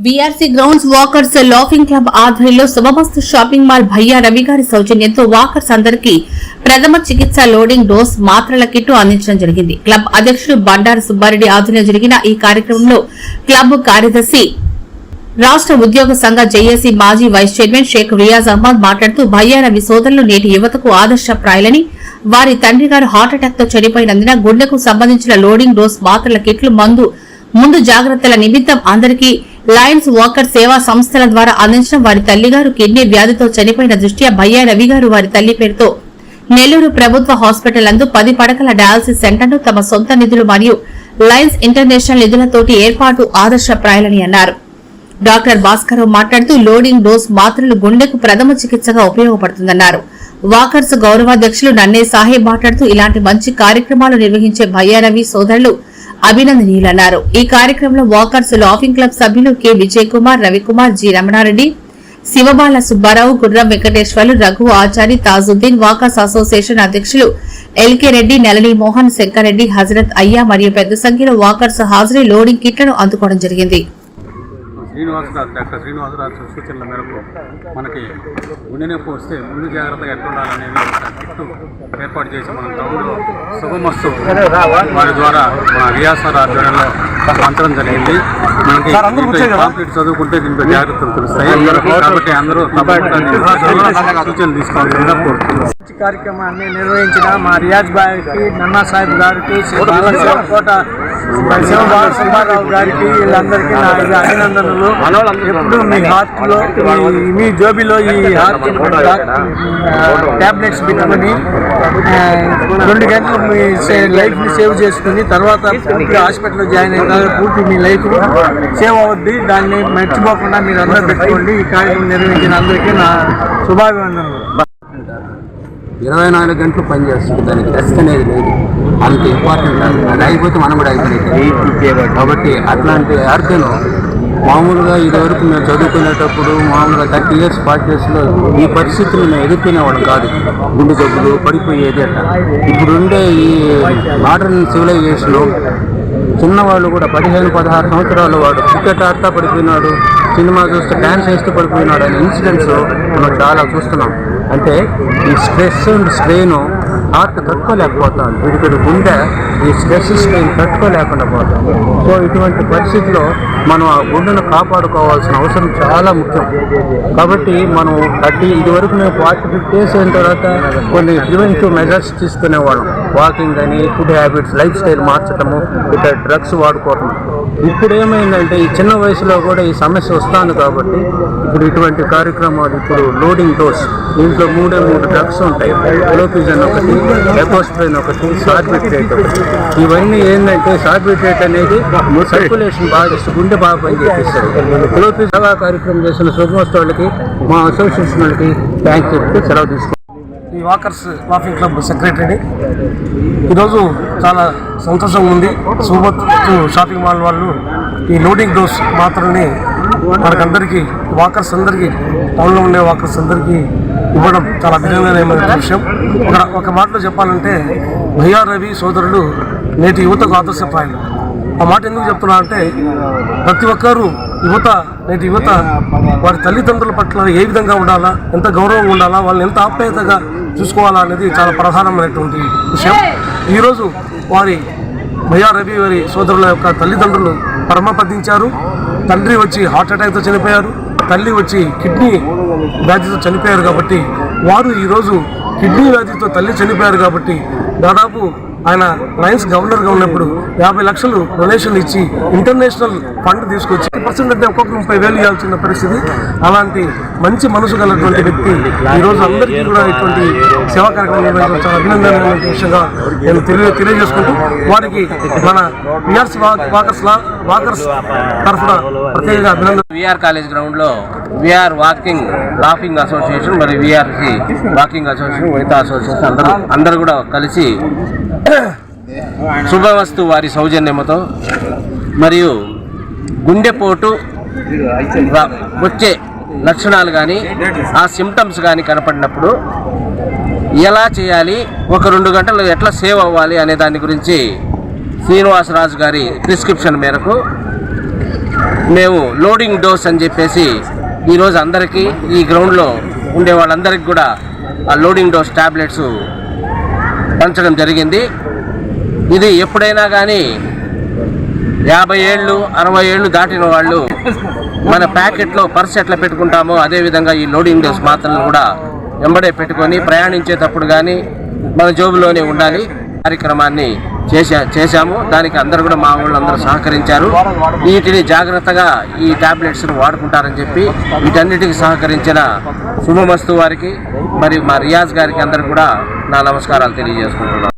VRC grounds walkers laughing club ఆధ్వర్యంలో శుభమస్తు shopping mall భయ్యా రవి గారి సౌజన్యంతో వాకర్స్ అందరికీ ప్రథమ చికిత్స లోడింగ్ డోస్ మాత్రల కిట్టు అందించడం జరిగింది. క్లబ్ అధ్యక్షుడు బండారు సుబ్బారెడ్డి ఆధ్వర్యంలో జరిగిన ఈ కార్యక్రమంలో క్లబ్ కార్యదర్శి రాష్ట్ర ఉద్యోగ సంఘ జేఏసీ మాజీ వైస్ చైర్మన్ షేక్ రియాజ్ అహ్మద్ మాట్లాడుతూ భయ్యా రవి సోదరులు నేటి యువతకు ఆదర్శప్రాయులని, వారి తండ్రి గారు హార్ట్అటాక్ తో చనిపోయినందున గుండెకు సంబంధించిన లోడింగ్ డోస్ మాత్రల కిట్లు ముందు జాగ్రత్తల నిమిత్తం అందరికీ లయన్స్ వాకర్ సేవా సంస్థల ద్వారా అందించడం, వారి తల్లిగారు కిడ్నీ వ్యాధితో చనిపోయిన దృష్ట్యా భయ్యా రవి గారు వారి తల్లి పేరుతో నెల్లూరు ప్రభుత్వ హాస్పిటల్ నందు 10 పడకల డయాలసిస్ సెంటర్ను తమ సొంత నిధులు మరియు లయన్స్ ఇంటర్నేషనల్ నిధులతోటి ఏర్పాటు ఆదర్శప్రాయాలని అన్నారు. డాక్టర్ భాస్కరరావు మాట్లాడుతూ లోడింగ్ డోస్ మాత్రలు గుండెకు ప్రథమ చికిత్సగా ఉపయోగపడుతుందన్నారు. వాకర్స్ గౌరవాధ్యక్షులు నన్నే సాహెబ్ మాట్లాడుతూ ఇలాంటి మంచి కార్యక్రమాలు నిర్వహించే భయ్యా రవి సోదరులు అభినందనీయులన్నారు. ఈ కార్యక్రమంలో వాకర్స్ లాఫింగ్ క్లబ్ సభ్యులు కె విజయ్ కుమార్, రవికుమార్, జి రమణారెడ్డి, శివబాల సుబ్బారావు, గుర్రం వెంకటేశ్వర్లు, రఘు ఆచారి, తాజుద్దీన్, వాకర్స్ అసోసియేషన్ అధ్యక్షులు ఎల్కే రెడ్డి, నెలలి మోహన్, శంకరెడ్డి, హజరత్ అయ్యా మరియు పెద్ద సంఖ్యలో వాకర్స్ హాజరై లోడింగ్ కిట్లను అందుకోవడం జరిగింది. డాక్టర్ శ్రీనివాసరాజు సూచనల మేరకు మనకి గుండె నొప్పి వస్తే ముందు జాగ్రత్తగా ఎట్లా ఉండాలనేది కిట్టు ఏర్పాటు చేసి మనం టౌన్లో శుభమస్తు వారి ద్వారా మన రియాసర్ ఆధ్వర్యంలో పంచడం జరిగింది. మనకి కాంప్లీట్ చదువుకుంటే దీంట్లో జాగ్రత్తలు తెలుస్తాయి కాబట్టి అందరూ సూచనలు తీసుకోవాలని కోరుతున్నాం. కార్యక్రమాన్ని నిర్వహించిన మా రియాజ్ బాయ్కి, నన్నా సాహెబ్ గారికి, కోట సుబ్బారావు గారికి, వీళ్ళందరికీ నా అభినందనలు. ఎప్పుడు మీ హార్ట్లో మీ జోబిలో ఈ హార్ట్ ట్యాబ్లెట్స్ పెట్టుకుని 2 గంటలు మీ లైఫ్ని సేవ్ చేసుకుని తర్వాత పూర్తి హాస్పిటల్లో జాయిన్ అయిన పూర్తి మీ లైఫ్ సేవ్ అవుద్ది. దాన్ని మర్చిపోకుండా మీరు అందరూ పెట్టుకోండి. ఈ కార్యక్రమం నిర్వహించిన అందరికీ నా శుభాభివందనలు. 24 గంటలు పనిచేస్తుంది, దానికి రెస్ట్ అనేది లేదు. అంత ఇంపార్టెంట్. అది అయిపోతే మనం కూడా అయిపోయింది కాబట్టి అట్లాంటి ఆర్గన్ మామూలుగా ఇదివరకు మేము చదువుకునేటప్పుడు మామూలుగా 30 years 40 yearsలో ఈ పరిస్థితులు మేము ఎదుర్కొనేవాడు కాదు. గుండె జబ్బులు పడిపోయేది అట్లా. ఇప్పుడుండే ఈ మోడర్న్ సివిలైజేషన్లో చిన్నవాళ్ళు కూడా 15-16 సంవత్సరాలు వాడు క్రికెట్ ఆడుతూ పడిపోయినాడు, సినిమా చూస్తూ డ్యాన్స్ వేస్తూ పడిపోయినాడు అనే ఇన్సిడెంట్స్ మనం చాలా చూస్తున్నాం. అంటే ఈ స్ట్రెస్ అండ్ స్ట్రెయిన్ హార్ట్ తట్టుకోలేకపోతాను, వీడికి గుండె ఈ స్ట్రెస్ స్ట్రెయిన్ తట్టుకోలేకుండా పోతాం. సో ఇటువంటి పరిస్థితిలో మనం ఆ గుండెను కాపాడుకోవాల్సిన అవసరం చాలా ముఖ్యం. కాబట్టి మనం ఇదివరకు మేము 40-50 days అయిన తర్వాత కొన్ని ప్రివెంటివ్ మెజర్స్ తీసుకునేవాళ్ళం. వాకింగ్ అని, ఫుడ్ హ్యాబిట్స్, లైఫ్ స్టైల్ మార్చడము, ఇక డ్రగ్స్ వాడుకోవటం. ఇప్పుడు ఏమైందంటే ఈ చిన్న వయసులో కూడా ఈ సమస్య వస్తుంది కాబట్టి ఇప్పుడు ఇటువంటి కార్యక్రమాలు, ఇప్పుడు లోడింగ్ డోస్, దీంట్లో 3 డ్రగ్స్ ఉంటాయి. క్లోపిజన్ ఒకటి, ఎకోస్ప్రిన్ ఒకటి, సార్బిట్రేట్ ఒకటి. ఇవన్నీ ఏంటంటే సార్బిట్రేట్ అనేది సర్క్యులేషన్ బాగా, గుండె బాగా పనిచేపిస్తారు. క్లోపిజన్ కార్యక్రమం చేసిన శుభమస్తు వాళ్ళకి, మా అసోసియేషన్ వాళ్ళకి థ్యాంక్స్ చెప్తూ సెలవు తీసుకుంటాం. ఈ వాకర్స్ లాఫింగ్ క్లబ్ సెక్రటరీ. ఈరోజు చాలా సంతోషంగా ఉంది. శుభమస్తు షాపింగ్ మాల్ వాళ్ళు ఈ లోడింగ్ డోస్ మాత్రమే మనకందరికీ, వాకర్స్ అందరికీ, టౌన్లో ఉండే వాకర్స్ అందరికీ ఇవ్వడం చాలా అభినందనీయమైన విషయం. ఒక మాటలో చెప్పాలంటే భయ్యా రవి సోదరులు నేటి యువతకు ఆదర్శప్రాయం. ఆ మాట ఎందుకు చెప్తున్నా అంటే ప్రతి ఒక్కరూ నేటి యువత వారి తల్లిదండ్రుల పట్ల ఏ విధంగా ఉండాలా, ఎంత గౌరవంగా ఉండాలా, వాళ్ళని ఎంత ఆప్యాయతగా చూసుకోవాలా అనేది చాలా ప్రధానమైనటువంటి విషయం. ఈరోజు భయ్యా రవి వారి సోదరుల యొక్క తల్లిదండ్రులు పరమపదించారు. తండ్రి వచ్చి హార్ట్అటాక్తో చనిపోయారు, తల్లి వచ్చి కిడ్నీ వ్యాధితో చనిపోయారు. కాబట్టి వారు ఈరోజు కిడ్నీ వ్యాధితో తల్లి చనిపోయారు కాబట్టి దాదాపు ఆయన లయన్స్ గవర్నర్గా ఉన్నప్పుడు 50 లక్షలు డొనేషన్ ఇచ్చి ఇంటర్నేషనల్ ఫండ్ తీసుకొచ్చి 10% అంటే ఒక్కొక్క 30,000 ఇవ్వాల్సిన పరిస్థితి. అలాంటి మంచి మనసు గలటువంటి వ్యక్తి ఈరోజు అందరికీ కూడా ఇటువంటి సేవా కార్యక్రమం నిర్వహించడం చాలా అభినందనమైన విషయంగా నేను తెలియజేసుకుంటూ వారికి మన వాకర్స్ తరఫున ప్రత్యేకంగా అభినందన. విఆర్ కాలేజ్ గ్రౌండ్లో విఆర్ వాకింగ్ లాఫింగ్ అసోసియేషన్ మరియు విఆర్సి వాకింగ్ అసోసియేషన్, మిగతా అసోసియేషన్ అందరూ కూడా కలిసి శుభమస్తు వారి సౌజన్యంతో మరియు గుండెపోటు వచ్చే లక్షణాలు కానీ ఆ సిమ్టమ్స్ కానీ కనపడినప్పుడు ఎలా చేయాలి, ఒక 2 గంటలు ఎట్లా సేవ్ అవ్వాలి అనే దాని గురించి శ్రీనివాసరాజు గారి ప్రిస్క్రిప్షన్ మేరకు మేము లోడింగ్ డోస్ అని చెప్పేసి ఈరోజు అందరికీ ఈ గ్రౌండ్లో ఉండే వాళ్ళందరికీ కూడా ఆ లోడింగ్ డోస్ టాబ్లెట్స్ పంచడం జరిగింది. ఇది ఎప్పుడైనా కానీ 50 ఏళ్ళు 60 ఏళ్ళు దాటిన వాళ్ళు మన ప్యాకెట్లో పర్స్ ఎట్లా పెట్టుకుంటామో అదేవిధంగా ఈ లోడింగ్ డోస్ మాత్రలు కూడా వెంబడే పెట్టుకొని ప్రయాణించేటప్పుడు కానీ మన జోబులోనే ఉండాలి. కార్యక్రమాన్ని చేశాము. దానికి అందరూ కూడా మా వాళ్ళు అందరూ సహకరించారు. వీటిని జాగ్రత్తగా ఈ టాబ్లెట్స్ను వాడుకుంటారని చెప్పి వీటన్నిటికీ సహకరించిన శుభమస్తు వారికి మరి మా రియాజ్ గారికి అందరికి కూడా నా నమస్కారాలు తెలియజేసుకుంటున్నాను.